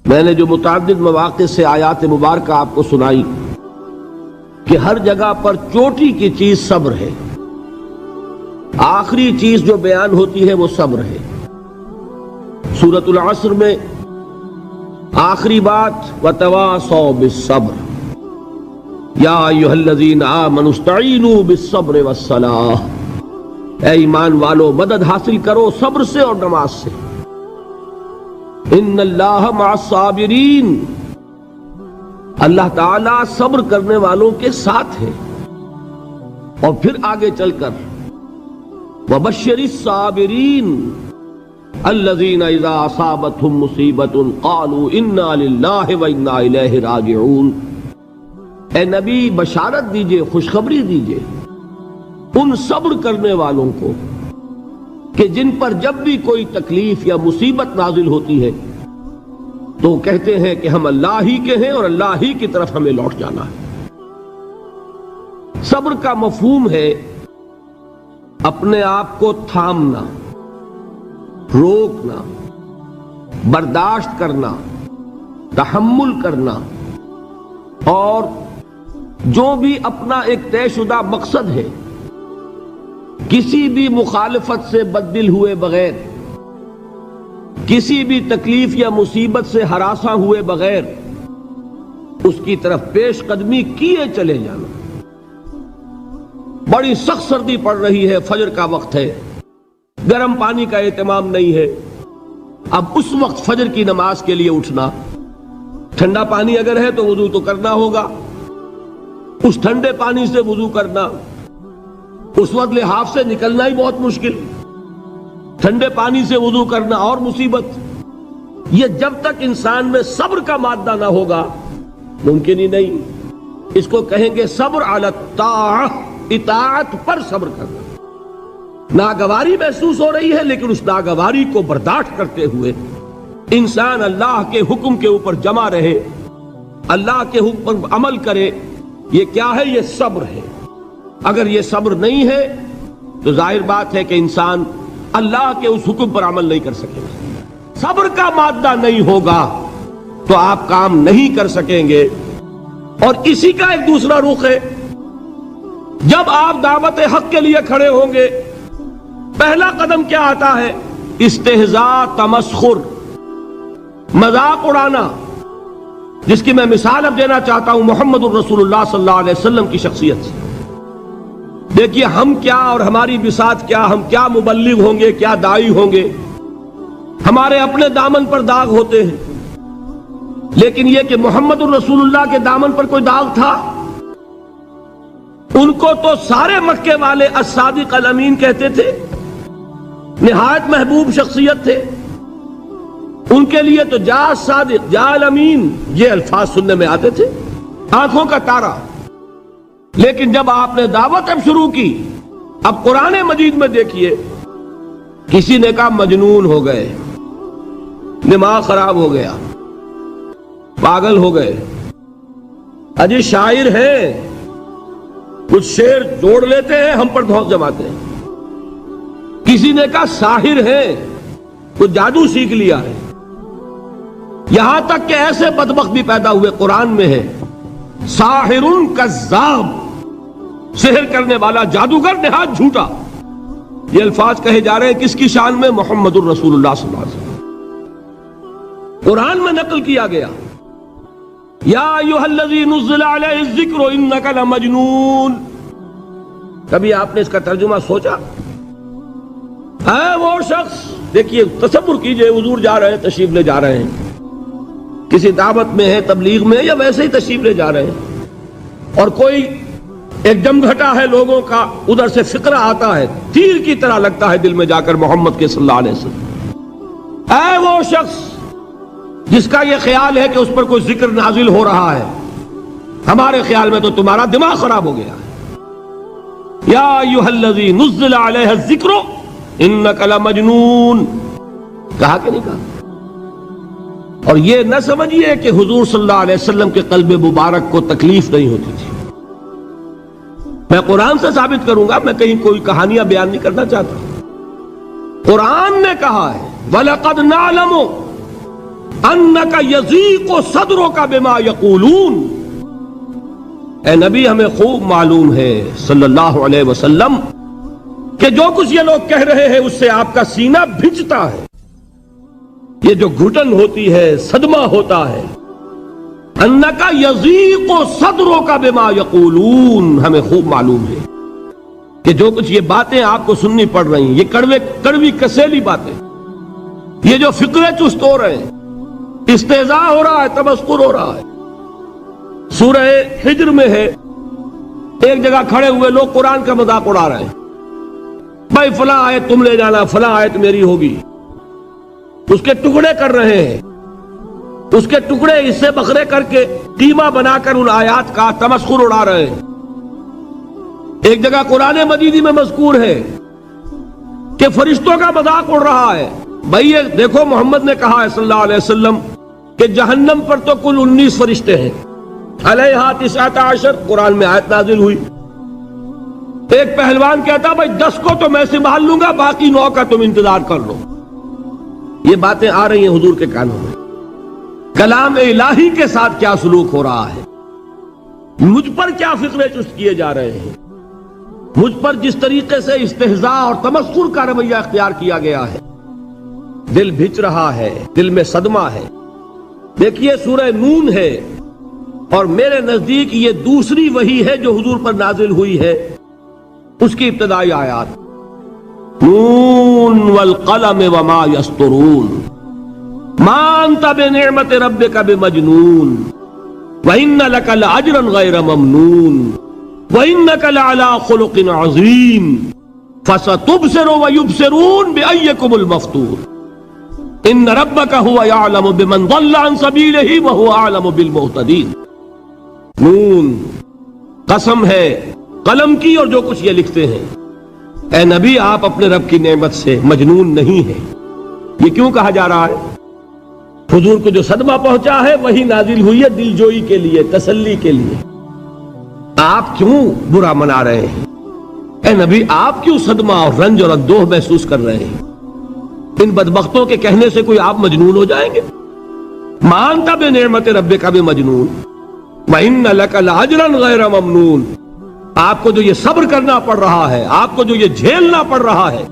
میں نے جو متعدد مواقع سے آیات مبارکہ آپ کو سنائی کہ ہر جگہ پر چوٹی کی چیز صبر ہے، آخری چیز جو بیان ہوتی ہے وہ صبر ہے۔ سورۃ العصر میں آخری بات وَتَوَاصَوْا بِالصَّبْرِ یا ایھا الذین آمنوا استعینوا بالصبر والصلاۃ، اے ایمان والو مدد حاصل کرو صبر سے اور نماز سے۔ ان اللہ مع الصابرین، اللہ تعالیٰ صبر کرنے والوں کے ساتھ ہے۔ اور پھر آگے چل کر وبشر الصابرین الذین اذا اصابتهم مصیبۃ قالوا انا للہ وانا الیہ راجعون، اے نبی بشارت دیجئے، خوشخبری دیجئے ان صبر کرنے والوں کو کہ جن پر جب بھی کوئی تکلیف یا مصیبت نازل ہوتی ہے تو کہتے ہیں کہ ہم اللہ ہی کے ہیں اور اللہ ہی کی طرف ہمیں لوٹ جانا ہے۔ صبر کا مفہوم ہے اپنے آپ کو تھامنا، روکنا، برداشت کرنا، تحمل کرنا، اور جو بھی اپنا ایک طے شدہ مقصد ہے کسی بھی مخالفت سے بددل ہوئے بغیر، کسی بھی تکلیف یا مصیبت سے ہراساں ہوئے بغیر اس کی طرف پیش قدمی کیے چلے جانا۔ بڑی سخت سردی پڑ رہی ہے، فجر کا وقت ہے، گرم پانی کا اہتمام نہیں ہے، اب اس وقت فجر کی نماز کے لیے اٹھنا، ٹھنڈا پانی اگر ہے تو وضو تو کرنا ہوگا، اس ٹھنڈے پانی سے وضو کرنا، اس وقت لحاف سے نکلنا ہی بہت مشکل، ٹھنڈے پانی سے وضو کرنا اور مصیبت۔ یہ جب تک انسان میں صبر کا مادہ نہ ہوگا ممکن ہی نہیں۔ اس کو کہیں گے صبر علی الطاعہ، اطاعت پر صبر کرنا۔ ناگواری محسوس ہو رہی ہے لیکن اس ناگواری کو برداشت کرتے ہوئے انسان اللہ کے حکم کے اوپر جمع رہے، اللہ کے حکم پر عمل کرے۔ یہ کیا ہے؟ یہ صبر ہے۔ اگر یہ صبر نہیں ہے تو ظاہر بات ہے کہ انسان اللہ کے اس حکم پر عمل نہیں کر سکے گا۔ صبر کا مادہ نہیں ہوگا تو آپ کام نہیں کر سکیں گے۔ اور اسی کا ایک دوسرا رخ ہے، جب آپ دعوت حق کے لیے کھڑے ہوں گے پہلا قدم کیا آتا ہے؟ استہزاء، تمسخر، مذاق اڑانا، جس کی میں مثال اب دینا چاہتا ہوں محمد الرسول اللہ صلی اللہ علیہ وسلم کی شخصیت سے۔ دیکھیے ہم کیا اور ہماری بساط کیا، ہم کیا مبلغ ہوں گے، کیا داعی ہوں گے، ہمارے اپنے دامن پر داغ ہوتے ہیں، لیکن یہ کہ محمد الرسول اللہ کے دامن پر کوئی داغ تھا؟ ان کو تو سارے مکے والے الصادق الامین کہتے تھے، نہایت محبوب شخصیت تھے، ان کے لیے تو جا صادق جا الامین یہ الفاظ سننے میں آتے تھے، آنکھوں کا تارا۔ لیکن جب آپ نے دعوت اب شروع کی، اب قرآن مجید میں دیکھیے کسی نے کہا مجنون ہو گئے، دماغ خراب ہو گیا، پاگل ہو گئے، اجی شاعر ہیں، کچھ شعر جوڑ لیتے ہیں ہم پر دھوس جماتے ہیں۔ کسی نے کہا ساحر ہیں، کچھ جادو سیکھ لیا ہے، یہاں تک کہ ایسے بدبخت بھی پیدا ہوئے، قرآن میں ہے ساحر کذاب، سحر کرنے والا جادوگر نہایت جھوٹا۔ یہ الفاظ کہے جا رہے ہیں کس کی شان میں؟ محمد الرسول اللہ صلی اللہ علیہ وسلم۔ قرآن میں نقل کیا گیا یا ایھا الذی نزل علیہ الذکر انک لمجنون۔ کبھی آپ نے اس کا ترجمہ سوچا؟ ہے وہ شخص، دیکھیے تصور کیجئے حضور جا رہے ہیں، تشریف لے جا رہے ہیں، کسی دعوت میں ہے، تبلیغ میں، یا ویسے ہی تشریف لے جا رہے ہیں، اور کوئی ایک جمگھٹا ہے لوگوں کا، ادھر سے فقرہ آتا ہے، تیر کی طرح لگتا ہے دل میں جا کر محمد کے صلی اللہ علیہ وسلم۔ اے وہ شخص جس کا یہ خیال ہے کہ اس پر کوئی ذکر نازل ہو رہا ہے، ہمارے خیال میں تو تمہارا دماغ خراب ہو گیا ہے۔ یا ایھا الذی نزل علیہ الذکر انک لمجنون، کہا کہ نہیں کہا؟ اور یہ نہ سمجھیے کہ حضور صلی اللہ علیہ وسلم کے قلب مبارک کو تکلیف نہیں ہوتی تھی۔ میں قرآن سے ثابت کروں گا، میں کہیں کوئی کہانیاں بیان نہیں کرنا چاہتا۔ قرآن نے کہا ہے وَلَقَدْ نَعْلَمُ انک یضیق صدرک بما یقولون، اے نبی ہمیں خوب معلوم ہے صلی اللہ علیہ وسلم کہ جو کچھ یہ لوگ کہہ رہے ہیں اس سے آپ کا سینہ بھجتا ہے، یہ جو گھٹن ہوتی ہے، صدمہ ہوتا ہے۔ انک یضیق صدرک بما یقولون، ہمیں خوب معلوم ہے کہ جو کچھ یہ باتیں آپ کو سننی پڑ رہی ہیں، یہ کڑوی کسیلی باتیں، یہ جو فقرے چست ہو رہے ہیں، استہزاء ہو رہا ہے، تمسخر ہو رہا ہے۔ سورہ حجر میں ہے، ایک جگہ کھڑے ہوئے لوگ قرآن کا مذاق اڑا رہے ہیں، بھائی فلاں آیت تم لے جانا، فلاں آیت میری ہوگی، اس کے ٹکڑے کر رہے ہیں، اس کے ٹکڑے حصے بکھرے کر کے قیمہ بنا کر ان آیات کا تمسخر اڑا رہے ہیں۔ ایک جگہ قرآن مجید میں مذکور ہے کہ فرشتوں کا مذاق اڑ رہا ہے، بھائی یہ دیکھو محمد نے کہا ہے صلی اللہ علیہ وسلم کہ جہنم پر تو کل 19 فرشتے ہیں، علیہا 19 قرآن میں آیت نازل ہوئی۔ ایک پہلوان کہتا بھائی 10 کو تو میں سنبھال لوں گا، باقی 9 کا تم انتظار کر لو۔ یہ باتیں آ رہی ہیں حضور کے کانوں میں، کلام الہی کے ساتھ کیا سلوک ہو رہا ہے، مجھ پر کیا فقرے چست کیے جا رہے ہیں، مجھ پر جس طریقے سے استہزاء اور تمسخر کا رویہ اختیار کیا گیا ہے، دل بھج رہا ہے، دل میں صدمہ ہے۔ دیکھیے سورہ نون ہے، اور میرے نزدیک یہ دوسری وحی ہے جو حضور پر نازل ہوئی ہے، اس کی ابتدائی آیات، نون والقلم وما یسطرون ما انت بنعمت ربک بمجنون وان لک لاجرا غیر ممنون وانک لعلی خلق عظیم فستبصر ویبصرون بأیکم المفتون ان ربک هو یعلم بمن ضل عن سبیلہ وهو اعلم بالمہتدین۔ نون، قسم ہے قلم کی اور جو کچھ یہ لکھتے ہیں۔ اے نبی آپ اپنے رب کی نعمت سے مجنون نہیں ہیں۔ یہ کیوں کہا جا رہا ہے؟ حضور کو جو صدمہ پہنچا ہے وہی نازل ہوئی ہے دل جوئی کے لیے، تسلی کے لیے۔ آپ کیوں برا منا رہے ہیں؟ اے نبی آپ کیوں صدمہ اور رنج اور اندوہ محسوس کر رہے ہیں؟ ان بدبختوں کے کہنے سے کوئی آپ مجنون ہو جائیں گے؟ مانتا بے نعمت ربک بمجنون وَإِنَّ لَكَ لَأَجْرًا غَيْرَ مَمْنُونَ، آپ کو جو یہ صبر کرنا پڑ رہا ہے، آپ کو جو یہ جھیلنا پڑ رہا ہے،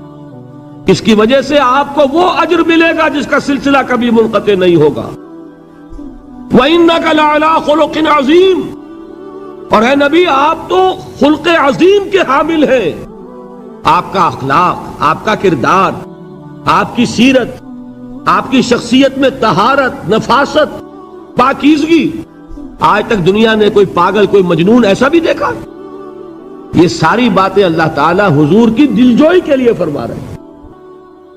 اس کی وجہ سے آپ کو وہ اجر ملے گا جس کا سلسلہ کبھی منقطع نہیں ہوگا۔ وَإِنَّكَ لَعَلَىٰ خُلُقٍ عَظِيمٍ، اور اے نبی آپ تو خلق عظیم کے حامل ہیں۔ آپ کا اخلاق، آپ کا کردار، آپ کی سیرت، آپ کی شخصیت میں طہارت، نفاست، پاکیزگی، آج تک دنیا نے کوئی پاگل، کوئی مجنون ایسا بھی دیکھا؟ یہ ساری باتیں اللہ تعالیٰ حضور کی دلجوئی کے لیے فرما رہے ہیں۔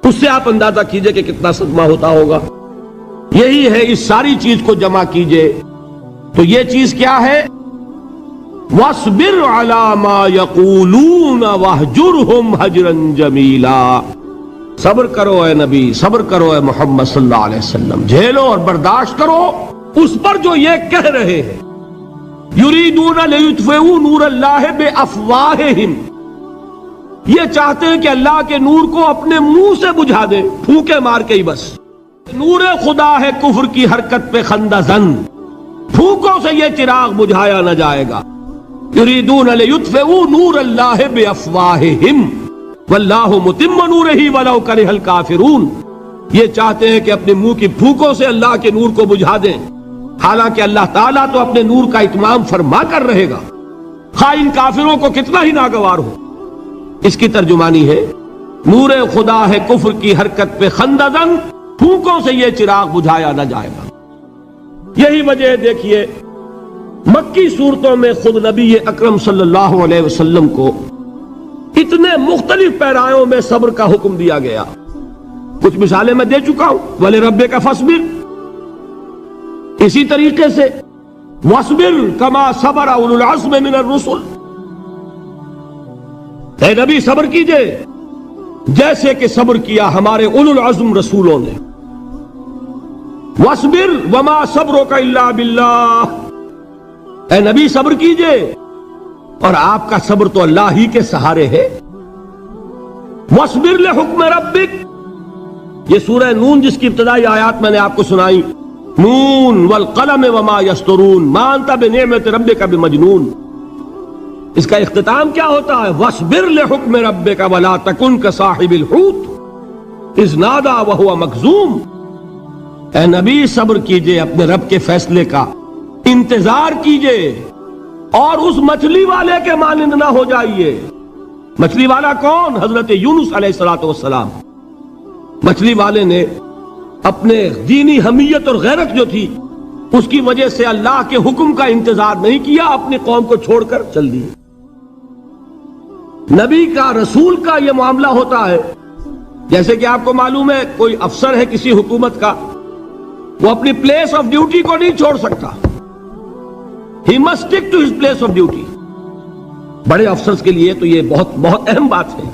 اس سے آپ اندازہ کیجئے کہ کتنا صدمہ ہوتا ہوگا۔ یہی ہے، اس ساری چیز کو جمع کیجئے تو یہ چیز کیا ہے؟ وَاصْبِرْ عَلَىٰ مَا يَقُولُونَ وَاهْجُرْهُمْ هَجْرًا جَمِيلًا، صبر کرو اے نبی، صبر کرو اے محمد صلی اللہ علیہ وسلم، جھیلو اور برداشت کرو اس پر جو یہ کہہ رہے ہیں۔ یریدون لیطفئوا نور اللہ بافواہہم، یہ چاہتے ہیں کہ اللہ کے نور کو اپنے منہ سے بجھا دیں، پھونکے مار کے ہی بس۔ نور خدا ہے کفر کی حرکت پہ خندہ زن، پھونکوں سے یہ چراغ بجھایا نہ جائے گا۔ یریدون لیطفئوا نور اللہ بافواہہم واللہ متم نورہ ولو کرہ الکافرون، یہ چاہتے ہیں کہ اپنے منہ کی پھونکوں سے اللہ کے نور کو بجھا دیں، حالانکہ اللہ تعالیٰ تو اپنے نور کا اتمام فرما کر رہے گا، خواہ ان کافروں کو کتنا ہی ناگوار ہو۔ اس کی ترجمانی ہے نور خدا ہے کفر کی حرکت پہ خندہ زن، پھونکوں سے یہ چراغ بجھایا نہ جائے گا۔ یہی وجہ دیکھیے مکی صورتوں میں خود نبی اکرم صلی اللہ علیہ وسلم کو اتنے مختلف پیرایوں میں صبر کا حکم دیا گیا۔ کچھ مثالیں میں دے چکا ہوں، وَلِرَبِّكَ فَاصْبِرْ، اسی طریقے سے وَاصْبِرْ كَمَا صَبَرَ أُولُو الْعَزْمِ مِنَ الرُّسُلِ، اے نبی صبر کیجئے جیسے کہ صبر کیا ہمارے اولو العزم رسولوں نے۔ وَاصْبِرْ وَمَا صَبْرُكَ إِلَّا بِاللَّهِ، اے نبی صبر کیجئے اور آپ کا صبر تو اللہ ہی کے سہارے ہے۔ وَاصْبِرْ لِحُکْمِ رَبِّكَ، یہ سورہ نون جس کی ابتدائی آیات میں نے آپ کو سنائی، نون والقلم وما یسطرون ما انت بنعمت ربک بمجنون، اس کا اختتام کیا ہوتا ہے؟ وَاصْبِرْ لِحُکْمِ رَبِّكَ وَلَا تَكُنْ كَصَاحِبِ الْحُوتِ اِذْ نَادَىٰ وَهُوَ مَكْظُومٌ، اے نبی صبر کیجئے اپنے رب کے فیصلے کا، انتظار کیجئے اور اس مچھلی والے کے مانند نہ ہو جائیے۔ مچھلی والا کون؟ حضرت یونس علیہ السلام۔ مچھلی والے نے اپنے دینی حمیت اور غیرت جو تھی اس کی وجہ سے اللہ کے حکم کا انتظار نہیں کیا، اپنی قوم کو چھوڑ کر چل دی۔ نبی کا، رسول کا یہ معاملہ ہوتا ہے، جیسے کہ آپ کو معلوم ہے کوئی افسر ہے کسی حکومت کا، وہ اپنی پلیس آف ڈیوٹی کو نہیں چھوڑ سکتا، he must stick to his place of duty. بڑے افسرز کے لیے تو یہ بہت بہت اہم بات ہے۔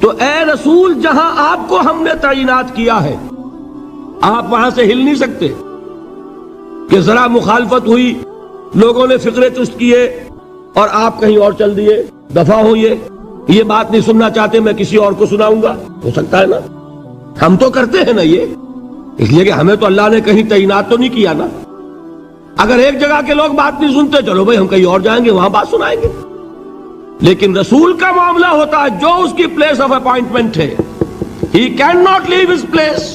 تو اے رسول، جہاں آپ کو ہم نے تعینات کیا ہے آپ وہاں سے ہل نہیں سکتے کہ ذرا مخالفت ہوئی، لوگوں نے فقرے چست کیے اور آپ کہیں اور چل دیے، دفع ہوئیے، یہ بات نہیں سننا چاہتے، میں کسی اور کو سناؤں گا، ہو سکتا ہے نا؟ ہم تو کرتے ہیں نا یہ، اس لیے کہ ہمیں تو اللہ نے کہیں تعینات تو نہیں کیا نا۔ اگر ایک جگہ کے لوگ بات نہیں سنتے، چلو بھائی ہم کہیں اور جائیں گے، وہاں بات سنائیں گے۔ لیکن رسول کا معاملہ ہوتا ہے جو اس کی پلیس آف اپوائنٹمنٹ ہے، he cannot leave his place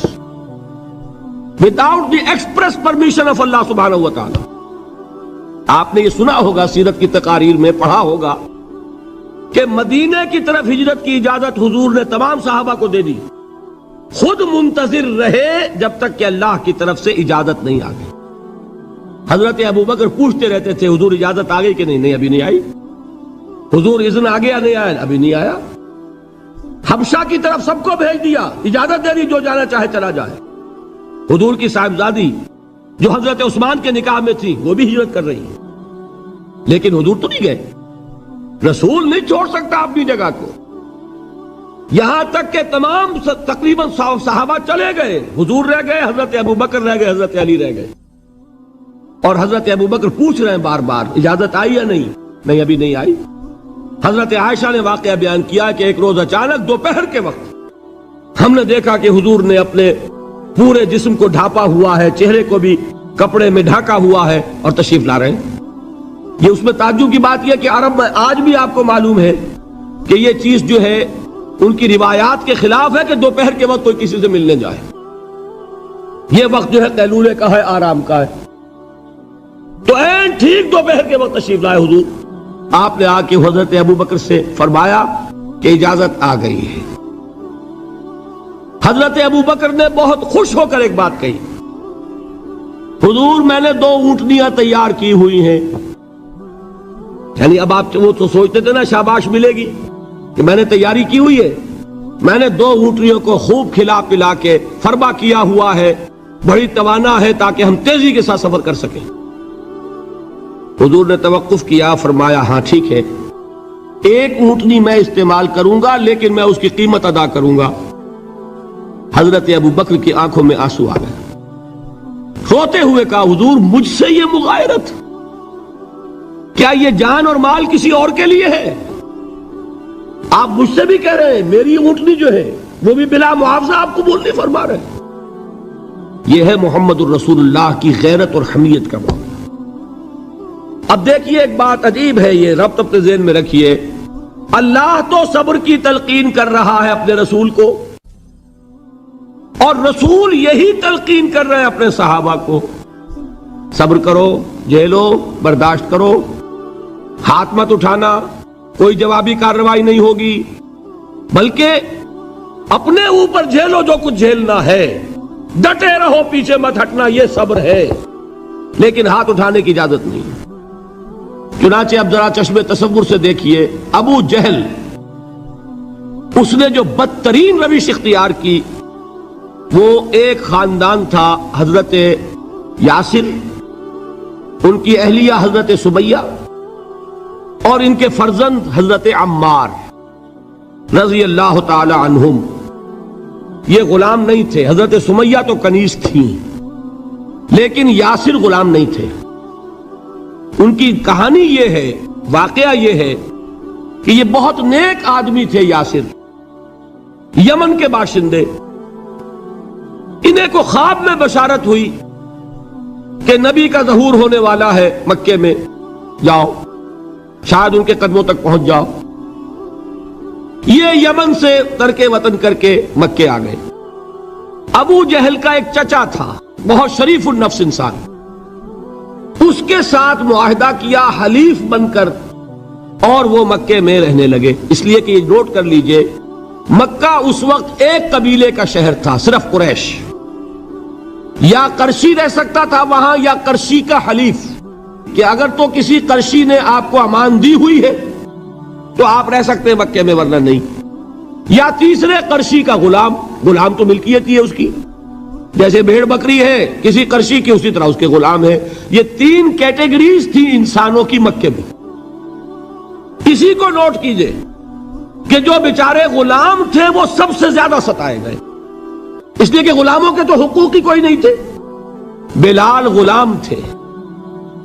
without the express permission of Allah subhanahu wa ta'ala۔ آپ نے یہ سنا ہوگا، سیرت کی تقاریر میں پڑھا ہوگا کہ مدینے کی طرف ہجرت کی اجازت حضور نے تمام صحابہ کو دے دی، خود منتظر رہے جب تک کہ اللہ کی طرف سے اجازت نہیں آ گئی۔ حضرت ابوبکر پوچھتے رہتے تھے حضور اجازت آ گئی کہ نہیں؟ نہیں ابھی نہیں آئی۔ حضور اذن آ گیا؟ نہیں آیا، ابھی نہیں آیا۔ حبشہ کی طرف سب کو بھیج دیا، اجازت دے دی جو جانا چاہے چلا جائے۔ حضور کی صاحبزادی جو حضرت عثمان کے نکاح میں تھی وہ بھی ہجرت کر رہی ہے، لیکن حضور تو نہیں گئے۔ رسول نہیں چھوڑ سکتا اپنی جگہ کو، یہاں تک کہ تمام تقریباً صحابہ چلے گئے، حضور رہ گئے، حضرت ابوبکر رہ گئے، حضرت علی رہ گئے، اور حضرت ابوبکر پوچھ رہے ہیں بار بار اجازت آئی یا نہیں؟ نہیں ابھی نہیں آئی۔ حضرت عائشہ نے واقعہ بیان کیا کہ ایک روز اچانک دوپہر کے وقت ہم نے دیکھا کہ حضور نے اپنے پورے جسم کو ڈھانپا ہوا ہے، چہرے کو بھی کپڑے میں ڈھانکا ہوا ہے اور تشریف لا رہے ہیں۔ یہ اس میں تعجب کی بات یہ کہ عرب میں آج بھی آپ کو معلوم ہے کہ یہ چیز جو ہے ان کی روایات کے خلاف ہے کہ دوپہر کے وقت کوئی کسی سے ملنے جائے۔ یہ وقت جو ہے قیلولے کا ہے، آرام کا ہے۔ تو این ٹھیک دوپہر کے وقت تشریف لائے حضور، آپ نے آ کے حضرت ابوبکر سے فرمایا کہ اجازت آ گئی ہے۔ حضرت ابوبکر نے بہت خوش ہو کر ایک بات کہی، حضور میں نے 2 اونٹنیاں تیار کی ہوئی ہیں۔ یعنی اب آپ وہ تو سوچتے تھے نا شاباش ملے گی کہ میں نے تیاری کی ہوئی ہے، میں نے 2 اونٹنیوں کو خوب کھلا پلا کے فربا کیا ہوا ہے، بڑی توانا ہے تاکہ ہم تیزی کے ساتھ سفر کر سکیں۔ حضور نے توقف کیا، فرمایا ہاں ٹھیک ہے، 1 اونٹنی میں استعمال کروں گا لیکن میں اس کی قیمت ادا کروں گا۔ حضرت ابوبکر کی آنکھوں میں آنسو آ گئے، روتے ہوئے کہا حضور مجھ سے یہ مغایرت، کیا یہ جان اور مال کسی اور کے لیے ہے؟ آپ مجھ سے بھی کہہ رہے ہیں میری اونٹنی جو ہے وہ بھی بلا معاوضہ آپ قبول نہیں فرما رہے۔ یہ ہے محمد الرسول اللہ کی غیرت اور حمیت کا معاملہ۔ اب دیکھیے ایک بات عجیب ہے، یہ ربط اپنے ذہن میں رکھیے، اللہ تو صبر کی تلقین کر رہا ہے اپنے رسول کو، اور رسول یہی تلقین کر رہے ہیں اپنے صحابہ کو، صبر کرو، جھیلو، برداشت کرو، ہاتھ مت اٹھانا، کوئی جوابی کارروائی نہیں ہوگی، بلکہ اپنے اوپر جھیلو جو کچھ جھیلنا ہے، ڈٹے رہو، پیچھے مت ہٹنا، یہ صبر ہے، لیکن ہاتھ اٹھانے کی اجازت نہیں۔ چنانچہ اب ذرا چشم تصور سے دیکھیے، ابو جہل اس نے جو بدترین روش اختیار کی، وہ ایک خاندان تھا حضرت یاسر، ان کی اہلیہ حضرت سمیہ اور ان کے فرزند حضرت عمار رضی اللہ تعالی عنہم۔ یہ غلام نہیں تھے، حضرت سمیہ تو کنیز تھیں لیکن یاسر غلام نہیں تھے۔ ان کی کہانی یہ ہے، واقعہ یہ ہے کہ یہ بہت نیک آدمی تھے یاسر، یمن کے باشندے، انہیں کو خواب میں بشارت ہوئی کہ نبی کا ظہور ہونے والا ہے مکے میں، جاؤ شاید ان کے قدموں تک پہنچ جاؤ۔ یہ یمن سے ترک وطن کر کے مکے آ گئے۔ ابو جہل کا ایک چچا تھا، بہت شریف النفس انسان، اس کے ساتھ معاہدہ کیا حلیف بن کر، اور وہ مکے میں رہنے لگے۔ اس لیے کہ یہ نوٹ کر لیجئے، مکہ اس وقت ایک قبیلے کا شہر تھا، صرف قریش۔ یا قرشی رہ سکتا تھا وہاں، یا قرشی کا حلیف، کہ اگر تو کسی قرشی نے آپ کو امان دی ہوئی ہے تو آپ رہ سکتے ہیں مکے میں، ورنہ نہیں۔ یا تیسرے قرشی کا غلام، غلام تو ملکیت ہی ہے اس کی، جیسے بھیڑ بکری ہے کسی قرشی کی، اسی طرح اس کے غلام ہے۔ یہ تین کیٹیگریز تھی انسانوں کی مکے میں۔ اسی کو نوٹ کیجئے کہ جو بیچارے غلام تھے وہ سب سے زیادہ ستائے گئے، اس لیے کہ غلاموں کے تو حقوق ہی کوئی نہیں تھے۔ بلال غلام تھے،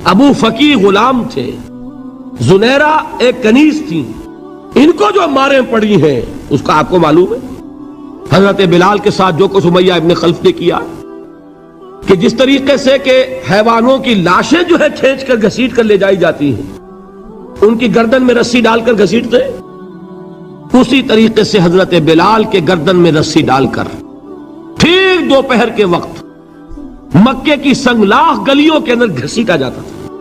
ابو فقی غلام تھے، زنیرہ ایک کنیز تھی، ان کو جو ماریں پڑی ہیں اس کا آپ کو معلوم ہے۔ حضرت بلال کے ساتھ جو کچھ امیہ ابن خلف نے کیا، کہ جس طریقے سے کہ حیوانوں کی لاشیں جو ہے کھینچ کر گھسیٹ کر لے جائی جاتی ہیں، ان کی گردن میں رسی ڈال کر گھسیٹتے، اسی طریقے سے حضرت بلال کے گردن میں رسی ڈال کر ٹھیک دوپہر کے وقت مکے کی سنگلاخ گلیوں کے اندر گھسیٹا جاتا تھا۔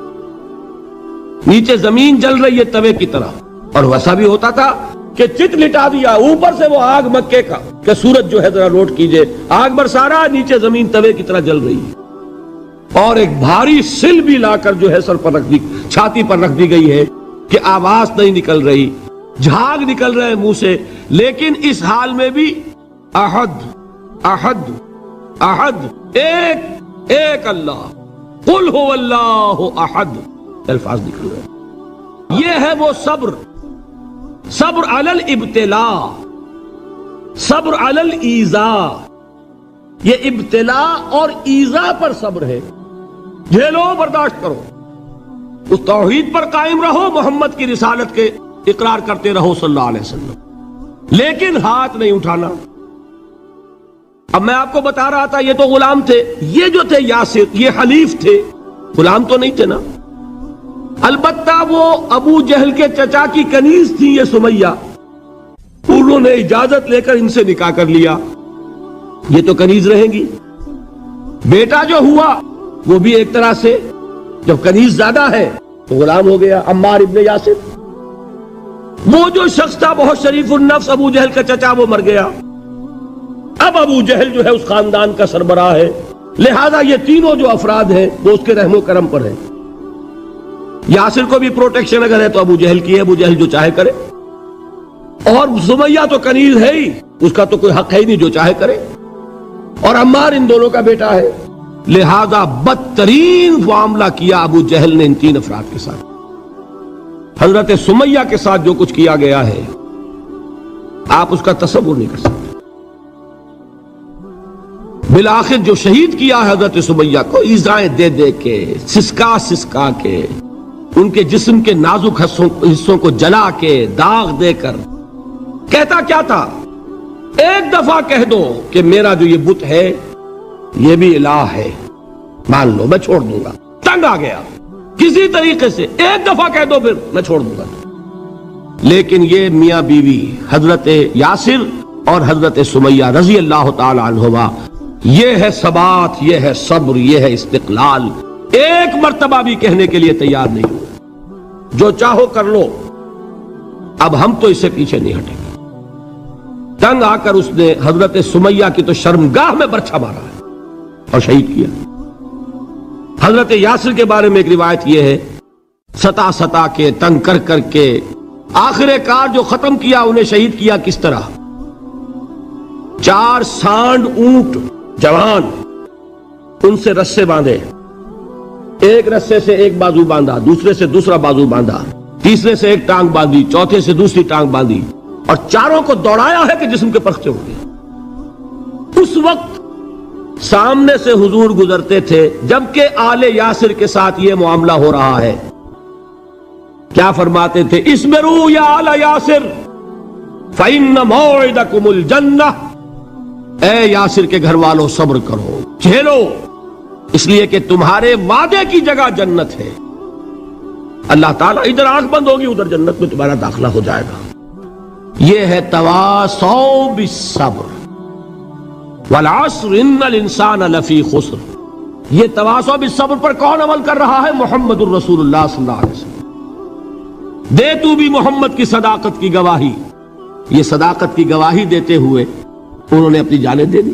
نیچے زمین جل رہی ہے توے کی طرح، اور ویسا بھی ہوتا تھا کہ چت لٹا دیا، اوپر سے وہ آگ مکے کا کہ سورج جو ہے ذرا نوٹ کیجئے، آگ برسا رہا، نیچے زمین توے کی طرح جل رہی ہے، اور ایک بھاری سل بھی لا کر جو ہے سر پر رکھ دی، چھاتی پر رکھ دی گئی ہے کہ آواز نہیں نکل رہی، جھاگ نکل رہے منہ سے، لیکن اس حال میں بھی احد احد احد، ایک ایک اللہ، قل هو اللہ احد، الفاظ نکل رہے۔ یہ ہے وہ صبر، صبر علی الابتلاء، صبر علی الایذاء۔ یہ ابتلاء اور ایذاء پر صبر ہے، جھیلو برداشت کرو، اس توحید پر قائم رہو، محمد کی رسالت کے اقرار کرتے رہو صلی اللہ علیہ وسلم، لیکن ہاتھ نہیں اٹھانا۔ اب میں آپ کو بتا رہا تھا یہ تو غلام تھے، یہ جو تھے یاسر یہ حلیف تھے، غلام تو نہیں تھے نا۔ البتہ وہ ابو جہل کے چچا کی کنیز تھی یہ سمیہ، انہوں نے اجازت لے کر ان سے نکاح کر لیا، یہ تو کنیز رہیں گی۔ بیٹا جو ہوا وہ بھی ایک طرح سے جب کنیز زیادہ ہے تو غلام ہو گیا، عمار ابن یاسر۔ وہ جو شخص تھا بہت شریف النفس ابو جہل کا چچا، وہ مر گیا، اب ابو جہل جو ہے اس خاندان کا سربراہ ہے، لہذا یہ تینوں جو افراد ہیں وہ اس کے رحم و کرم پر ہیں۔ یاسر کو بھی پروٹیکشن اگر ہے تو ابو جہل کی ہے، ابو جہل جو چاہے کرے، اور سمیہ تو کنیز ہے ہی، اس کا تو کوئی حق ہے ہی نہیں، جو چاہے کرے، اور عمار ان دونوں کا بیٹا ہے، لہذا بدترین معاملہ کیا ابو جہل نے ان تین افراد کے ساتھ۔ حضرت سمیہ کے ساتھ جو کچھ کیا گیا ہے آپ اس کا تصور نہیں کر سکتے۔ بالآخر جو شہید کیا ہے حضرت سمیہ کو، ایذائیں دے دے کے، سسکا سسکا کے، ان کے جسم کے نازک حصوں کو جلا کے، داغ دے کر، کہتا کیا تھا، ایک دفعہ کہہ دو کہ میرا جو یہ بت ہے یہ بھی الہ ہے، مان لو میں چھوڑ دوں گا۔ تنگ آ گیا، کسی طریقے سے ایک دفعہ کہہ دو پھر میں چھوڑ دوں گا۔ لیکن یہ میاں بیوی حضرت یاسر اور حضرت سمیہ رضی اللہ تعالی عنہما، یہ ہے ثبات، یہ ہے صبر، یہ ہے استقلال، ایک مرتبہ بھی کہنے کے لیے تیار نہیں ہوئے، جو چاہو کر لو، اب ہم تو اس سے پیچھے نہیں ہٹیں گے۔ تنگ آ کر اس نے حضرت سمیہ کی تو شرمگاہ میں برچھا مارا ہے اور شہید کیا۔ حضرت یاسر کے بارے میں ایک روایت یہ ہے، ستا ستا کے، تنگ کر کر کے، آخر کار جو ختم کیا، انہیں شہید کیا کس طرح، 4 سانڈ اونٹ جوان، ان سے رسے باندھے، ایک رسے سے ایک بازو باندھا، دوسرے سے دوسرا بازو باندھا، تیسرے سے ایک ٹانگ باندھی، چوتھے سے دوسری ٹانگ باندھی، اور چاروں کو دوڑایا ہے کہ جسم کے پرخچے ہو گئے۔ اس وقت سامنے سے حضور گزرتے تھے جبکہ آل یاسر کے ساتھ یہ معاملہ ہو رہا ہے، کیا فرماتے تھے، اسبروا یا آل یاسر فإن موعدکم الجنہ، اے یاسر کے گھر والوں صبر کرو، جھیلو، اس لیے کہ تمہارے وعدے کی جگہ جنت ہے۔ اللہ تعالیٰ ادھر آنکھ بند ہوگی، ادھر جنت میں تمہارا داخلہ ہو جائے گا۔ یہ ہے تواصوا بالصبر والعصر ان الانسان لفی خسر۔ یہ تواصوا بالصبر پر کون عمل کر رہا ہے؟ محمد الرسول اللہ صلی اللہ علیہ وسلم۔ دے تو بھی محمد کی صداقت کی گواہی۔ یہ صداقت کی گواہی دیتے ہوئے انہوں نے اپنی جانیں دے دی۔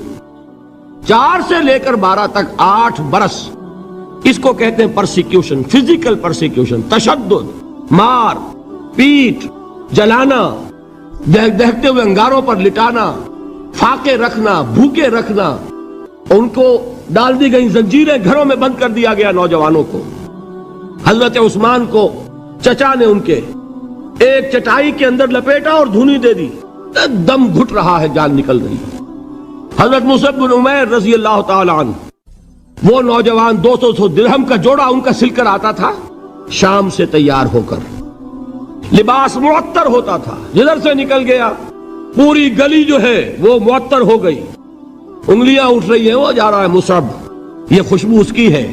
4 سے لے کر 12 تک 8 برس، اس کو کہتے ہیں پرسیکیوشن، فزیکل پرسیکیوشن، تشدد، مار پیٹ، جلانا، دہتے ہوئے انگاروں پر لٹانا، فاقے رکھنا، بھوکے رکھنا، ان کو ڈال دی گئی زنجیریں، گھروں میں بند کر دیا گیا نوجوانوں کو۔ حضرت عثمان کو چچا نے ان کے ایک چٹائی کے اندر لپیٹا اور دھونی دے دی، دم گھٹ رہا ہے، جان نکل رہی ہے۔ حضرت مصعب بن عمیر رضی اللہ تعالی عنہ، وہ نوجوان 200 درہم کا جوڑا ان کا سل کر آتا تھا شام سے تیار ہو کر، لباس معطر ہوتا تھا، جدھر سے نکل گیا پوری گلی جو ہے وہ معطر ہو گئی، انگلیاں اٹھ رہی ہیں، وہ جا رہا ہے مصعب، یہ خوشبو اس کی ہے۔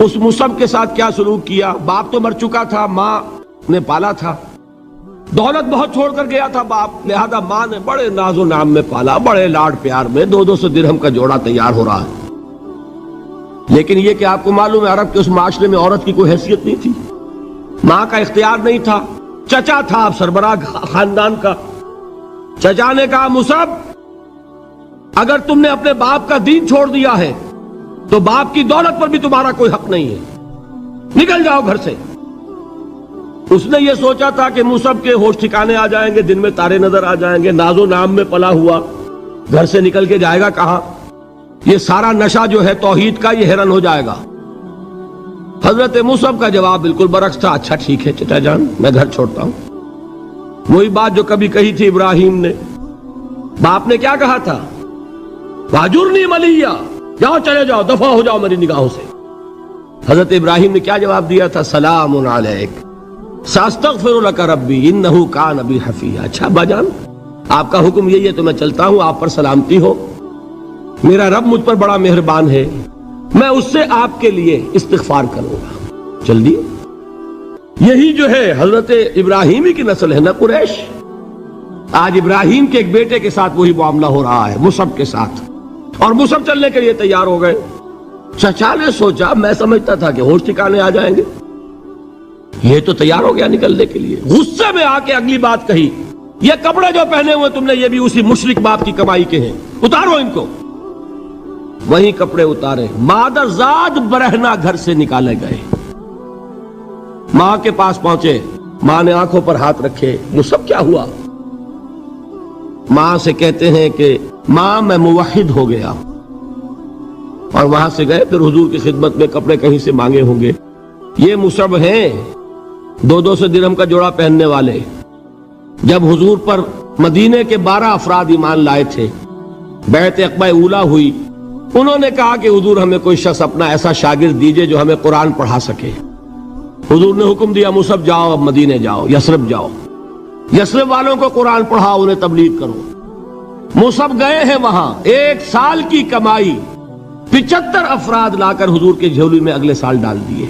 اس مصعب کے ساتھ کیا سلوک کیا؟ باپ تو مر چکا تھا، ماں نے پالا تھا، دولت بہت چھوڑ کر گیا تھا باپ، لہذا ماں نے بڑے ناز و نام میں پالا، بڑے لاڈ پیار میں، 200 درہم کا جوڑا تیار ہو رہا ہے۔ لیکن یہ کہ آپ کو معلوم ہے عرب کے اس معاشرے میں عورت کی کوئی حیثیت نہیں تھی، ماں کا اختیار نہیں تھا، چچا تھا اب سربراہ خاندان کا۔ چچا نے کہا مصعب اگر تم نے اپنے باپ کا دین چھوڑ دیا ہے تو باپ کی دولت پر بھی تمہارا کوئی حق نہیں ہے، نکل جاؤ گھر سے۔ اس نے یہ سوچا تھا کہ مصعب کے ہوش ٹھکانے آ جائیں گے، دن میں تارے نظر آ جائیں گے، ناز و نام میں پلا ہوا گھر سے نکل کے جائے گا کہاں، یہ سارا نشہ جو ہے توحید کا یہ حیران ہو جائے گا۔ حضرت مصعب کا جواب بالکل برعکس تھا، اچھا ٹھیک ہے چچا جان، میں گھر چھوڑتا ہوں۔ وہی بات جو کبھی کہی تھی ابراہیم نے، باپ نے کیا کہا تھا؟ واجرنی ملیہ، جاؤ چلے جاؤ، دفع ہو جاؤ میری نگاہوں سے۔ حضرت ابراہیم نے کیا جواب دیا تھا؟ سلام علیک ساستغفر لک ربی انہ کان بی حفیہ۔ اچھا ابا جان آپ کا حکم یہی ہے تو میں چلتا ہوں، آپ پر سلامتی ہو، میرا رب مجھ پر بڑا مہربان ہے، میں اس سے آپ کے لیے استغفار کروں گا۔ چل دیے۔ یہی جو ہے حضرت ابراہیمی کی نسل ہے نا قریش۔ آج ابراہیم کے ایک بیٹے کے ساتھ وہی معاملہ ہو رہا ہے، مصعب کے ساتھ، اور مصعب چلنے کے لیے تیار ہو گئے۔ چچا نے سوچا، میں سمجھتا تھا کہ ہوش ٹھکانے آ جائیں گے، یہ تو تیار ہو گیا نکلنے کے لیے۔ غصے میں آ کے اگلی بات کہی، یہ کپڑے جو پہنے ہوئے تم نے یہ بھی اسی مشرک باپ کی کمائی کے ہیں، اتارو ان کو۔ وہی کپڑے اتارے، مادر زاد برہنہ گھر سے نکالے گئے۔ ماں کے پاس پہنچے، ماں نے آنکھوں پر ہاتھ رکھے، مصعب کیا ہوا؟ ماں سے کہتے ہیں کہ ماں میں موحد ہو گیا، اور وہاں سے گئے پھر حضور کی خدمت میں، کپڑے کہیں سے مانگے ہوں گے۔ یہ مصعب ہیں 200 درہم کا جوڑا پہننے والے۔ جب حضور پر مدینے کے 12 افراد ایمان لائے تھے، بیعت عقبہ اولیٰ ہوئی، انہوں نے کہا کہ حضور ہمیں کوئی شخص اپنا ایسا شاگرد دیجئے جو ہمیں قرآن پڑھا سکے۔ حضور نے حکم دیا مصعب جاؤ، اب مدینے جاؤ، یثرب جاؤ، یثرب والوں کو قرآن پڑھاؤ، انہیں تبلیغ کرو۔ مصعب گئے ہیں وہاں، 1 سال کی کمائی 75 افراد لا کر حضور کے جھولی میں اگلے سال ڈال دیے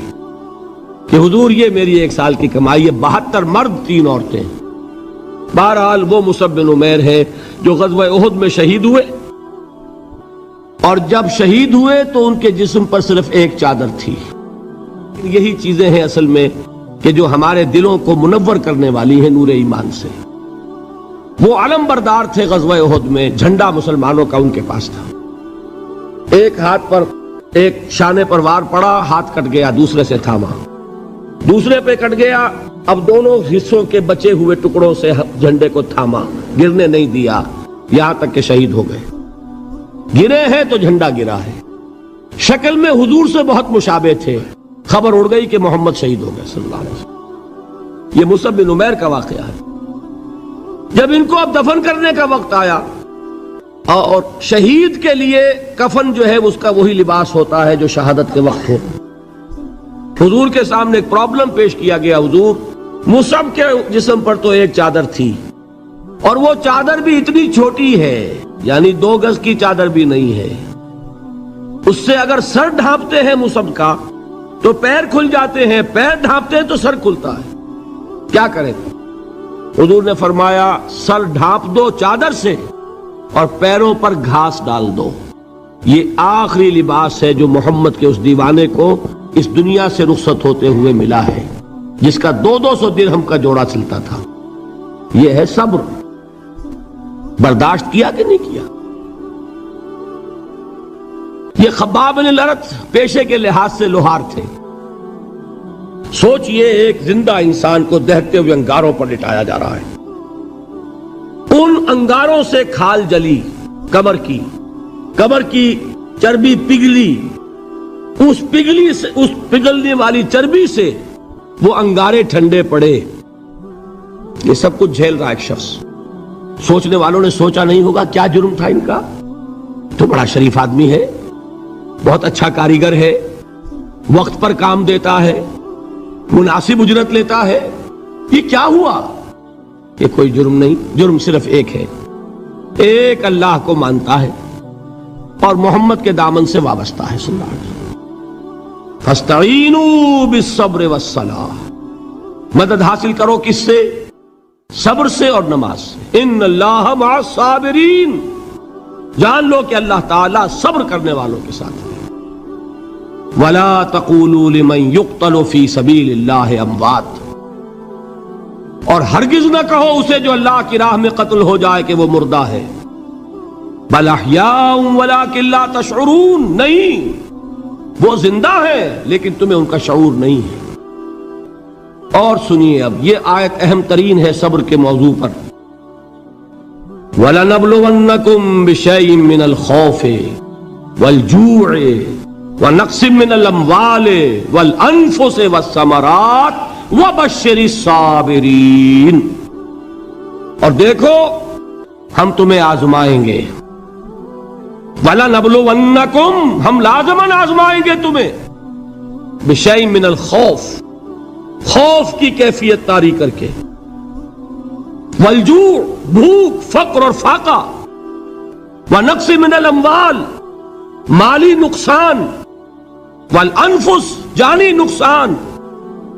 کہ حضور یہ میری 1 سال کی کمائی ہے، 72 مرد 3 عورتیں۔ بہرحال وہ مصعب بن عمیر ہے جو غزوہ احد میں شہید ہوئے، اور جب شہید ہوئے تو ان کے جسم پر صرف ایک چادر تھی۔ یہی چیزیں ہیں اصل میں کہ جو ہمارے دلوں کو منور کرنے والی ہیں نور ایمان سے۔ وہ علم بردار تھے غزوہ احد میں، جھنڈا مسلمانوں کا ان کے پاس تھا۔ ایک ہاتھ پر ایک شانے پر وار پڑا، ہاتھ کٹ گیا، دوسرے سے تھاما، دوسرے پہ کٹ گیا، اب دونوں حصوں کے بچے ہوئے ٹکڑوں سے جھنڈے کو تھاما، گرنے نہیں دیا، یہاں تک کہ شہید ہو گئے۔ گرے ہیں تو جھنڈا گرا ہے۔ شکل میں حضور سے بہت مشابہ تھے، خبر اڑ گئی کہ محمد شہید ہو گئے صلی اللہ علیہ وسلم۔ یہ مصعب بن عمیر کا واقعہ ہے۔ جب ان کو اب دفن کرنے کا وقت آیا، اور شہید کے لیے کفن جو ہے اس کا وہی لباس ہوتا ہے جو شہادت کے وقت ہو، حضور کے سامنے ایک پرابلم پیش کیا گیا۔ حضور مصعب کے جسم پر تو ایک چادر تھی، اور وہ چادر بھی اتنی چھوٹی ہے، یعنی 2 گز کی چادر بھی نہیں ہے، اس سے اگر سر ڈھانپتے ہیں مصحف کا تو پیر کھل جاتے ہیں، پیر ڈھانپتے ہیں تو سر کھلتا ہے، کیا کریں؟ حضور نے فرمایا سر ڈھانپ دو چادر سے اور پیروں پر گھاس ڈال دو۔ یہ آخری لباس ہے جو محمد کے اس دیوانے کو اس دنیا سے رخصت ہوتے ہوئے ملا ہے، جس کا 200 درہم کا جوڑا چلتا تھا۔ یہ ہے صبر۔ برداشت کیا کہ نہیں کیا؟ یہ خباب بن الارت پیشے کے لحاظ سے لوہار تھے۔ سوچئے ایک زندہ انسان کو دہتے ہوئے انگاروں پر لٹایا جا رہا ہے، ان انگاروں سے کھال جلی، کمر کی چربی پگھلی، اس پگھلنے والی چربی سے وہ انگارے ٹھنڈے پڑے۔ یہ سب کچھ جھیل رہا ایک شخص۔ سوچنے والوں نے سوچا نہیں ہوگا کیا جرم تھا ان کا، تو بڑا شریف آدمی ہے، بہت اچھا کاریگر ہے، وقت پر کام دیتا ہے، مناسب اجرت لیتا ہے، یہ کیا ہوا؟ یہ کوئی جرم نہیں، جرم صرف ایک ہے، ایک اللہ کو مانتا ہے اور محمد کے دامن سے وابستہ ہے صلی اللہ علیہ وسلم۔ فاستعینوا بالصبر والصلاۃ، مدد حاصل کرو کس سے؟ صبر سے اور نماز سے۔ ان اللہ مع الصابرین، جان لو کہ اللہ تعالیٰ صبر کرنے والوں کے ساتھ ہے۔ ولا تقولوا لمن يقتل في سبيل الله اموات، اور ہرگز نہ کہو اسے جو اللہ کی راہ میں قتل ہو جائے کہ وہ مردہ ہے۔ بل احیاء ولکن لا تشعرون، نہیں، وہ زندہ ہے لیکن تمہیں ان کا شعور نہیں ہے۔ اور سنیے اب یہ آیت اہم ترین ہے صبر کے موضوع پر۔ وَلَنَبْلُوَنَّكُمْ بِشَيْءٍ مِّنَ الْخَوْفِ وَالْجُوعِ وَنَقْصٍ مِّنَ الْأَمْوَالِ وَالْأَنفُسِ وَالثَّمَرَاتِ وَبَشِّرِ الصَّابِرِينَ، اور دیکھو ہم تمہیں آزمائیں گے۔ وَلَنَبْلُوَنَّكُمْ، ہم لازماً آزمائیں گے تمہیں، بِشَيْءٍ مِّنَ الْخَوْفِ، خوف کی کیفیت طاری کر کے، والجوع، بھوک، فقر اور فاقہ، ونقص من الاموال، مالی نقصان، والانفس، جانی نقصان،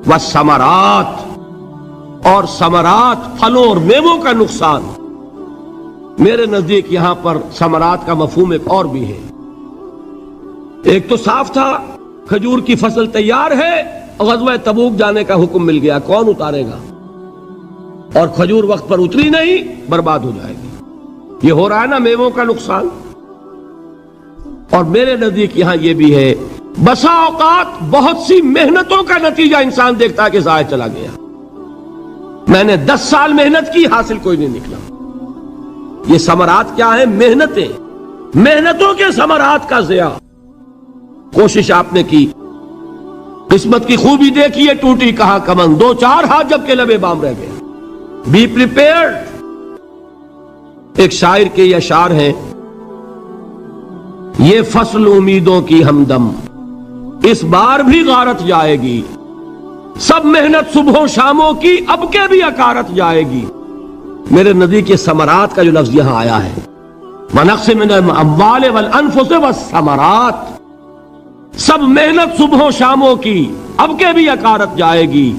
والثمرات، اور ثمرات، پھلوں اور میووں کا نقصان۔ میرے نزدیک یہاں پر ثمرات کا مفہوم ایک اور بھی ہے۔ ایک تو صاف تھا کھجور کی فصل تیار ہے، غزوہ تبوک جانے کا حکم مل گیا، کون اتارے گا؟ اور کھجور وقت پر اتری نہیں، برباد ہو جائے گی۔ یہ ہو رہا ہے نا میووں کا نقصان۔ اور میرے نزدیک یہاں یہ بھی ہے، بسا اوقات بہت سی محنتوں کا نتیجہ انسان دیکھتا ہے کہ ضائع چلا گیا، میں نے 10 سال محنت کی، حاصل کوئی نہیں نکلا۔ یہ ثمرات کیا ہے؟ محنتیں، محنتوں کے ثمرات کا ضیاع۔ کوشش آپ نے کی، قسمت کی خوبی دیکھیے، ٹوٹی کہاں کمن، 2-4 ہاتھ جب کے لبے بام رہ گئے۔ Be prepared. ایک شاعر کے یہ اشعار ہیں، یہ فصل امیدوں کی ہمدم اس بار بھی غارت جائے گی، سب محنت صبح و شاموں کی اب کے بھی اکارت جائے گی۔ میرے نزدیک یہ ثمرات کا جو لفظ یہاں آیا ہے، وَنَقْصٍ مِّنَ الْأَمْوَالِ وَالْأَنفُسِ وَالثَّمَرَاتِ، سب محنت صبح و شاموں کی اب کے بھی اکارت جائے گی۔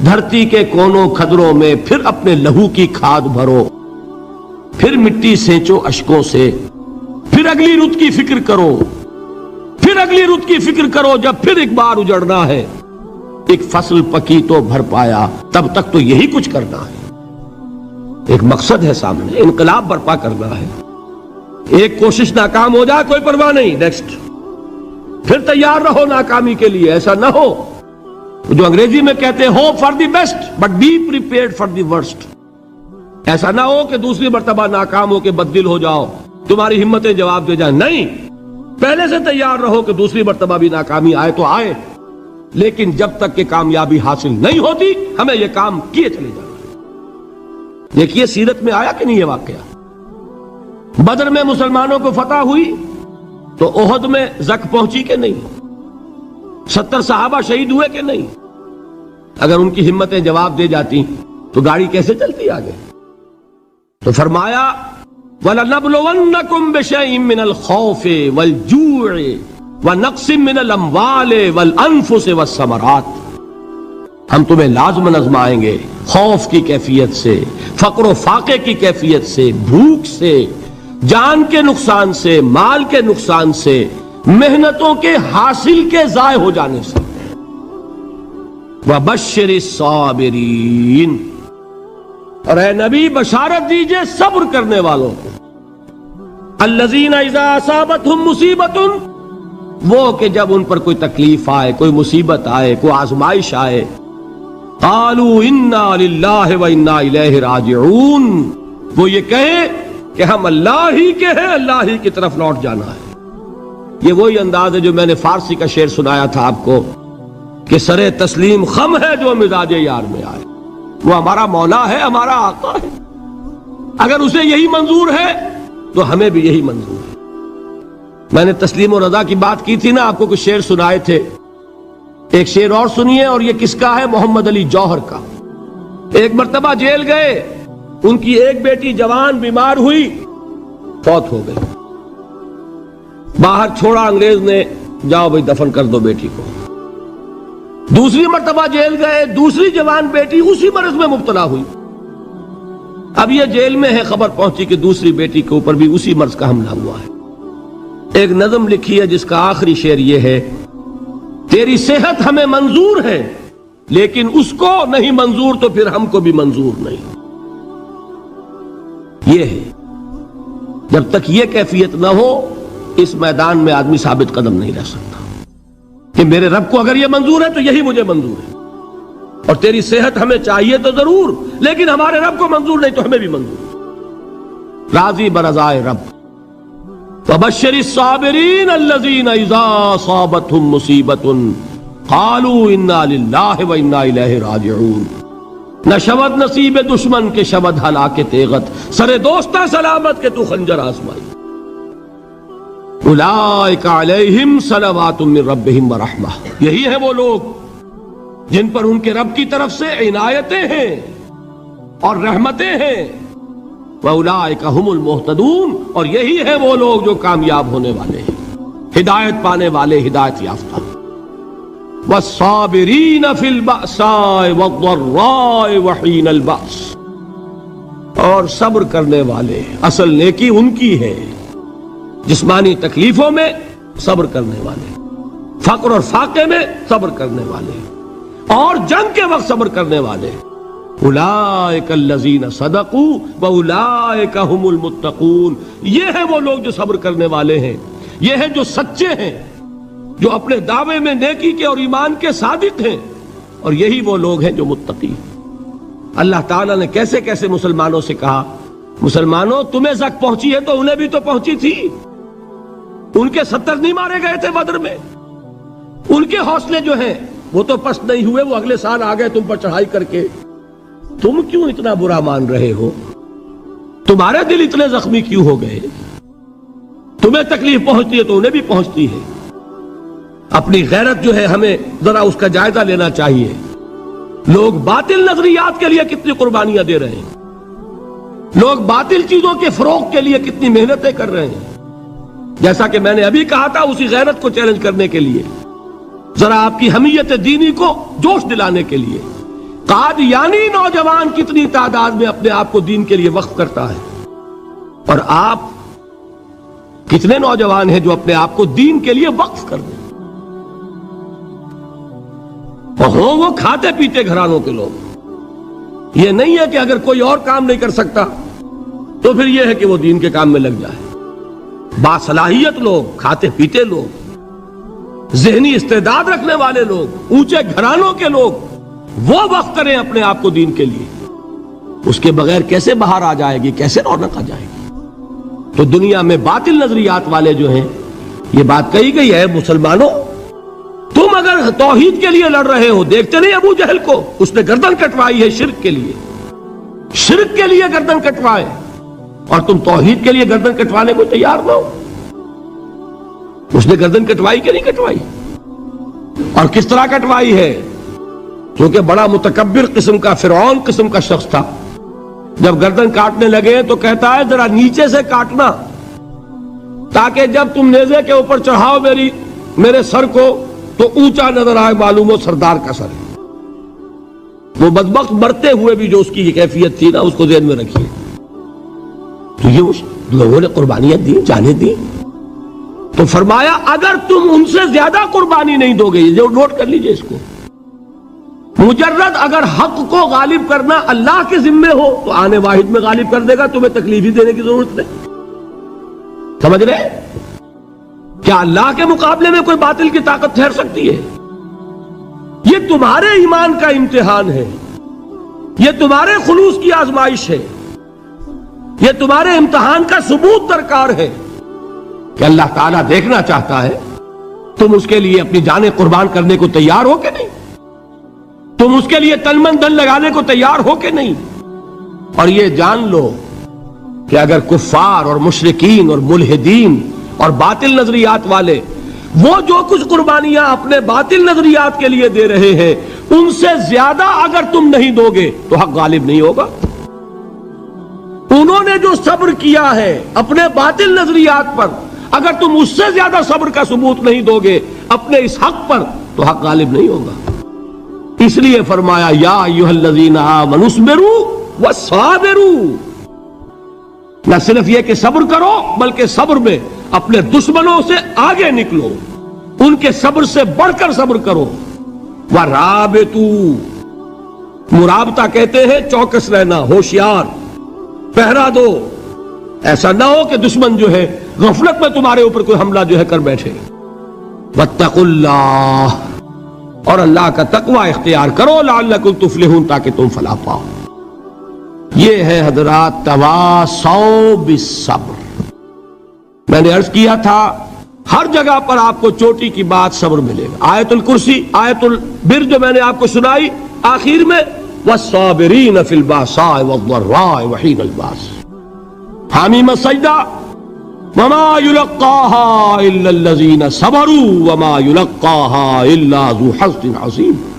دھرتی کے کونوں کھدروں میں پھر اپنے لہو کی کھاد بھرو، پھر مٹی سینچو اشکوں سے، پھر اگلی رت کی فکر کرو، پھر اگلی رت کی فکر کرو، جب پھر ایک بار اجڑنا ہے۔ ایک فصل پکی تو بھر پایا، تب تک تو یہی کچھ کرنا ہے۔ ایک مقصد ہے سامنے، انقلاب برپا کرنا ہے۔ ایک کوشش ناکام ہو جائے کوئی پرواہ نہیں، نیکسٹ، پھر تیار رہو ناکامی کے لیے۔ ایسا نہ ہو جو انگریزی میں کہتے ہیں hope for the best but be prepared for the worst. ایسا نہ ہو کہ دوسری مرتبہ ناکام ہو کے بددل ہو جاؤ، تمہاری ہمتیں جواب دے جائیں، نہیں، پہلے سے تیار رہو کہ دوسری مرتبہ بھی ناکامی آئے تو آئے، لیکن جب تک کہ کامیابی حاصل نہیں ہوتی ہمیں یہ کام کیے چلے جانا ہے۔ دیکھیے سیرت میں آیا کہ نہیں یہ واقعہ؟ بدر میں مسلمانوں کو فتح ہوئی تو احد میں زک پہنچی کہ نہیں؟ 70 صحابہ شہید ہوئے کہ نہیں؟ اگر ان کی ہمتیں جواب دے جاتی تو گاڑی کیسے چلتی آگے؟ تو فرمایا وَلَنَبْلُوَنَّكُمْ بِشَيْءٍ مِّنَ الْخَوْفِ وَالْجُوعِ وَنَقْصٍ مِّنَ الْأَمْوَالِ وَالْأَنفُسِ وَالثَّمَرَاتِ، ہم تمہیں لازماً آزمائیں گے خوف کی کیفیت سے، فقر و فاقے کی کیفیت سے، بھوک سے، جان کے نقصان سے، مال کے نقصان سے، محنتوں کے حاصل کے ضائع ہو جانے سے۔ وَبَشِّرِ الصَّابِرِينَ، اور اے نبی بشارت دیجئے صبر کرنے والوں کو۔ الَّذِينَ إِذَا أَصَابَتْهُمْ مُصِيبَةٌ، وہ کہ جب ان پر کوئی تکلیف آئے، کوئی مصیبت آئے، کوئی آزمائش آئے، قَالُوا إِنَّا لِلَّهِ وَإِنَّا إِلَيْهِ رَاجِعُونَ، وہ یہ کہیں کہ ہم اللہ ہی کے ہیں، اللہ ہی کی طرف لوٹ جانا ہے۔ یہ وہی انداز ہے جو میں نے فارسی کا شعر سنایا تھا آپ کو کہ سرے تسلیم خم ہے جو مزاج یار میں آئے۔ وہ ہمارا مولا ہے، ہمارا آقا ہے، اگر اسے یہی منظور ہے تو ہمیں بھی یہی منظور ہے۔ میں نے تسلیم و رضا کی بات کی تھی نا، آپ کو کچھ شعر سنائے تھے، ایک شعر اور سنیے، اور یہ کس کا ہے؟ محمد علی جوہر کا۔ ایک مرتبہ جیل گئے، ان کی ایک بیٹی جوان بیمار ہوئی، فوت ہو گئی، باہر چھوڑا انگریز نے، جاؤ بھائی دفن کر دو بیٹی کو۔ دوسری مرتبہ جیل گئے، دوسری جوان بیٹی اسی مرض میں مبتلا ہوئی، اب یہ جیل میں ہے، خبر پہنچی کہ دوسری بیٹی کے اوپر بھی اسی مرض کا حملہ ہوا ہے۔ ایک نظم لکھی ہے جس کا آخری شعر یہ ہے، تیری صحت ہمیں منظور ہے لیکن اس کو نہیں منظور تو پھر ہم کو بھی منظور نہیں۔ یہ ہے، جب تک یہ کیفیت نہ ہو اس میدان میں آدمی ثابت قدم نہیں رہ سکتا کہ میرے رب کو اگر یہ منظور ہے تو یہی مجھے منظور ہے، اور تیری صحت ہمیں چاہیے تو ضرور، لیکن ہمارے رب کو منظور نہیں تو ہمیں بھی منظور۔ راضی برضائے رب۔ وَبَشِّرِ الصَّابِرِينَ الَّذِينَ إِذَا أَصَابَتْهُمْ مُصِيبَةٌ قَالُوا إِنَّا لِلَّهِ وَإِنَّا إِلَيْهِ رَاجِعُونَ، نہ شود نصیب دشمن کے شود ہلاک تیغت، سر دوستہ سلامت کے تو خنجر آزمائی۔ اولئک علیہم صلوات من ربہم ورحمہ، یہی ہے وہ لوگ جن پر ان کے رب کی طرف سے عنایتیں ہیں اور رحمتیں ہیں۔ وَأُولَئِكَ هُمُ الْمُهْتَدُونَ، اور یہی ہے وہ لوگ جو کامیاب ہونے والے ہیں، ہدایت پانے والے، ہدایت یافتہ۔ وَالصَّابِرِينَ فِي الْبَأْسَاءِ وَالضَّرَّاءِ وَحِينَ الْبَأْسِ، اور صبر کرنے والے، اصل نیکی ان کی ہے، جسمانی تکلیفوں میں صبر کرنے والے، فقر اور فاقے میں صبر کرنے والے، اور جنگ کے وقت صبر کرنے والے۔ اولئک الذین صدقوا واولئک هم المتقون، یہ ہے وہ لوگ جو صبر کرنے والے ہیں، یہ ہے جو سچے ہیں، جو اپنے دعوے میں نیکی کے اور ایمان کے صادق ہیں، اور یہی وہ لوگ ہیں جو متقی ہیں۔ اللہ تعالیٰ نے کیسے کیسے مسلمانوں سے کہا، مسلمانوں تمہیں زک پہنچی ہے تو انہیں بھی تو پہنچی تھی، ان کے 70 نہیں مارے گئے تھے بدر میں، ان کے حوصلے جو ہیں وہ تو پست نہیں ہوئے، وہ اگلے سال آ گئے تم پر چڑھائی کر کے، تم کیوں اتنا برا مان رہے ہو؟ تمہارے دل اتنے زخمی کیوں ہو گئے؟ تمہیں تکلیف پہنچتی ہے تو انہیں بھی پہنچتی ہے۔ اپنی غیرت جو ہے ہمیں ذرا اس کا جائزہ لینا چاہیے۔ لوگ باطل نظریات کے لیے کتنی قربانیاں دے رہے ہیں، لوگ باطل چیزوں کے فروغ کے لیے کتنی محنتیں کر رہے ہیں۔ جیسا کہ میں نے ابھی کہا تھا، اسی غیرت کو چیلنج کرنے کے لیے، ذرا آپ کی حمیت دینی کو جوش دلانے کے لیے، قادیانی نوجوان کتنی تعداد میں اپنے آپ کو دین کے لیے وقف کرتا ہے، اور آپ کتنے نوجوان ہیں جو اپنے آپ کو دین کے لیے وقف کر دیں، اور ہوں وہ کھاتے پیتے گھرانوں کے لوگ۔ یہ نہیں ہے کہ اگر کوئی اور کام نہیں کر سکتا تو پھر یہ ہے کہ وہ دین کے کام میں لگ جائے۔ باصلاحیت لوگ، کھاتے پیتے لوگ، ذہنی استعداد رکھنے والے لوگ، اونچے گھرانوں کے لوگ، وہ وقف کریں اپنے آپ کو دین کے لیے۔ اس کے بغیر کیسے باہر آ جائے گی، کیسے رونق آ جائے گی؟ تو دنیا میں باطل نظریات والے جو ہیں، یہ بات کہی گئی ہے، مسلمانوں تم اگر توحید کے لیے لڑ رہے ہو، دیکھتے نہیں ابو جہل کو، اس نے گردن کٹوائی ہے شرک کے لیے، شرک کے لیے گردن کٹوائے، اور تم توحید کے لیے گردن کٹوانے کو تیار نہ ہو۔ اس نے گردن کٹوائی کہ نہیں کٹوائی؟ اور کس طرح کٹوائی ہے؟ کیونکہ بڑا متکبر قسم کا، فرعون قسم کا شخص تھا، جب گردن کاٹنے لگے تو کہتا ہے ذرا نیچے سے کاٹنا، تاکہ جب تم نیزے کے اوپر چڑھاؤ میرے سر کو تو اونچا نظر آئے، معلوم ہو سردار کا سر ہے۔ وہ بدبخت مرتے ہوئے بھی جو اس کی کیفیت تھی نا، اس کو ذہن میں رکھیے۔ تو یہ اس لوگوں نے قربانیاں دی، جانیں دی، تو فرمایا اگر تم ان سے زیادہ قربانی نہیں دو گے، جو نوٹ کر لیجئے اس کو، مجرد اگر حق کو غالب کرنا اللہ کے ذمے ہو تو آنے واحد میں غالب کر دے گا، تمہیں تکلیف ہی دینے کی ضرورت نہیں۔ سمجھ رہے؟ کیا اللہ کے مقابلے میں کوئی باطل کی طاقت ٹھہر سکتی ہے؟ یہ تمہارے ایمان کا امتحان ہے، یہ تمہارے خلوص کی آزمائش ہے، یہ تمہارے امتحان کا ثبوت درکار ہے کہ اللہ تعالیٰ دیکھنا چاہتا ہے تم اس کے لیے اپنی جانیں قربان کرنے کو تیار ہو کہ نہیں، تم اس کے لیے تن من دھن لگانے کو تیار ہو کہ نہیں۔ اور یہ جان لو کہ اگر کفار اور مشرکین اور ملحدین اور باطل نظریات والے وہ جو کچھ قربانیاں اپنے باطل نظریات کے لیے دے رہے ہیں، ان سے زیادہ اگر تم نہیں دو گے تو حق غالب نہیں ہوگا۔ انہوں نے جو صبر کیا ہے اپنے باطل نظریات پر، اگر تم اس سے زیادہ صبر کا ثبوت نہیں دو گے اپنے اس حق پر تو حق غالب نہیں ہوگا۔ اس لیے فرمایا یا ایھا الذین آمنوا اصبروا وصابروا، نہ صرف یہ کہ صبر کرو بلکہ صبر میں اپنے دشمنوں سے آگے نکلو، ان کے صبر سے بڑھ کر صبر کرو۔ ورابطوا، مرابطہ کہتے ہیں چوکس رہنا، ہوشیار، پہرا دو، ایسا نہ ہو کہ دشمن جو ہے غفلت میں تمہارے اوپر کوئی حملہ جو ہے کر بیٹھے۔ واتقوا اللہ، اور اللہ کا تقوی اختیار کرو، لعلکم تفلحون، تاکہ تم فلاح پاؤ۔ یہ ہے حضرات تواصوا بالصبر۔ میں نے عرض کیا تھا ہر جگہ پر آپ کو چوٹی کی بات صبر ملے گا۔ آیت الکرسی، آیت البر جو میں نے آپ کو سنائی آخر میں، والصابرین فی الباساء والضراء وحین الباس، حامیم السجدہ، وما یلقاها الا الذین صبروا وما یلقاها الا ذو حظ عظیم۔